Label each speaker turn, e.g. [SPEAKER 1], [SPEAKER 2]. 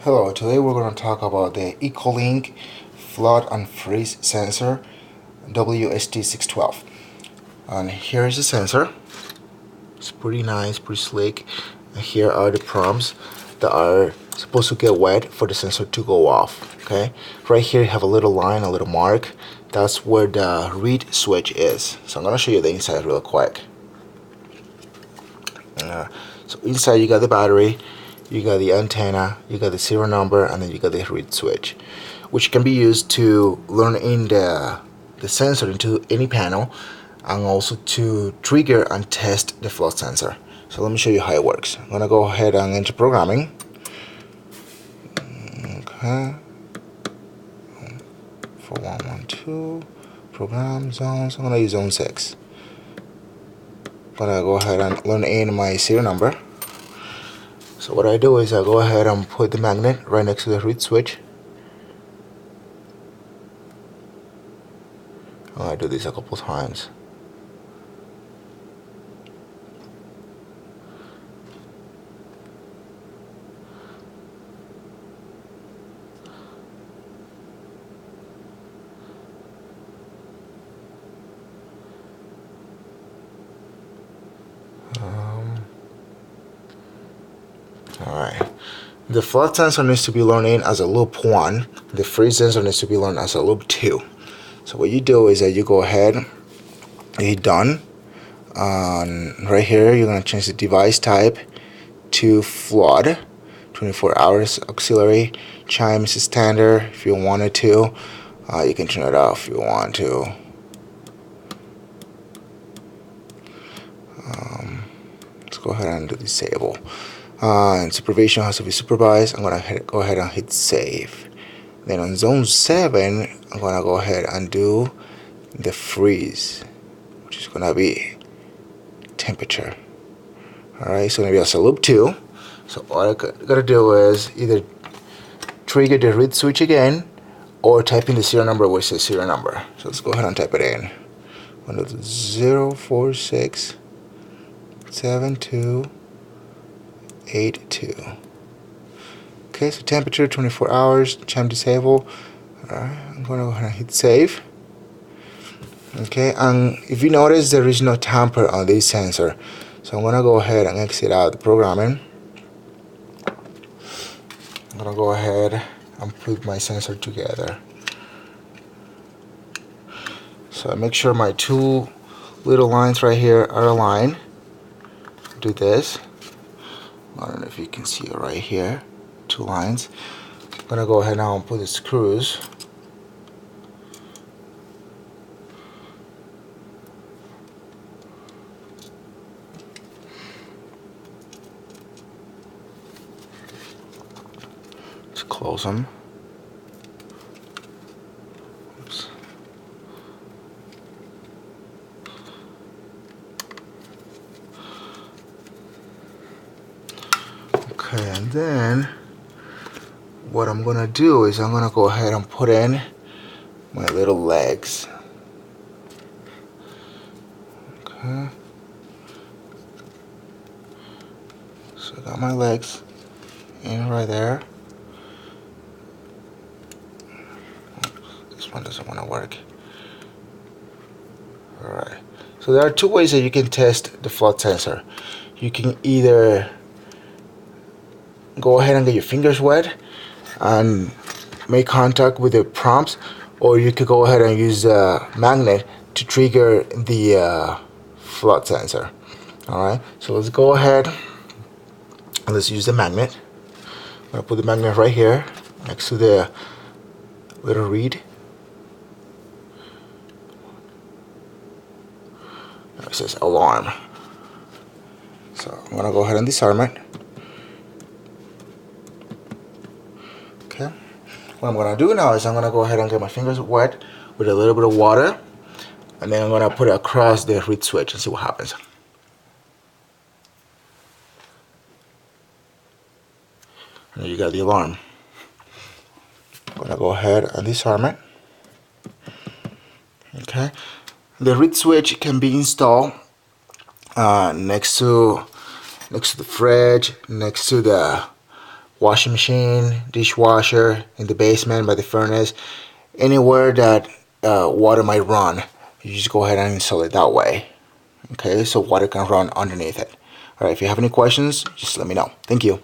[SPEAKER 1] Hello, today we're going to talk about the Ecolink Flood and Freeze sensor WST 612. And here is the sensor. It's pretty nice, pretty slick. And here are the prompts that are supposed to get wet for the sensor to go off. Okay, right here you have a little line, a little mark. That's where the read switch is. So I'm going to show you the inside real quick. So inside you got the battery, you got the antenna, you got the serial number, and then you got the read switch, which can be used to learn in the sensor into any panel, and also to trigger and test the flood sensor. So let me show you how it works. I'm gonna go ahead and enter programming. Okay. 4112 program zones. I'm gonna use zone 6. I'm gonna go ahead and learn in my serial number. So what I do is I go ahead and put the magnet right next to the read switch. I do this a couple times. Alright. The flood sensor needs to be learned in as a loop 1. The freeze sensor needs to be learned as a loop 2. So what you do is that you go ahead, you hit done, and right here you're going to change the device type to flood. 24 hours auxiliary. Chime is standard if you wanted to. You can turn it off if you want to. Let's go ahead and do disable. And supervision has to be supervised. I'm going to go ahead and hit save. Then on zone 7, I'm going to go ahead and do the freeze, which is going to be temperature. Alright, so maybe that's a loop 2. So what I got to do is either trigger the read switch again, or type in the serial number where it says serial number. So let's go ahead and type it in. 0467282. Okay, so temperature 24 hours, chime disable. Alright, I'm going to go ahead and hit save. Okay, and if you notice there is no tamper on this sensor, so I'm going to go ahead and exit out the programming. I'm going to go ahead and put my sensor together. So I make sure my two little lines right here are aligned. Do this. I don't know if you can see it right here, 2 lines. I'm gonna go ahead now and put the screws. Just close them. Oops. Okay, and then what I'm gonna do is I'm gonna go ahead and put in my little legs. Okay. So I got my legs in right there. This one doesn't want to work. Alright. So there are 2 ways that you can test the flood sensor. You can either go ahead and get your fingers wet and make contact with the prompts, or you could go ahead and use a magnet to trigger the flood sensor. Alright, so let's go ahead and let's use the magnet. I'm going to put the magnet right here next to the little read. It says alarm. So I'm going to go ahead and disarm it. Okay. What I'm going to do now is I'm going to go ahead and get my fingers wet with a little bit of water, and then I'm going to put it across the read switch and see what happens. And there you got the alarm. I'm going to go ahead and disarm it. Okay. The read switch can be installed next to the fridge, next to the washing machine, dishwasher, in the basement by the furnace, anywhere that water might run, you just go ahead and install it that way. Okay, so water can run underneath it. Alright, if you have any questions, just let me know. Thank you.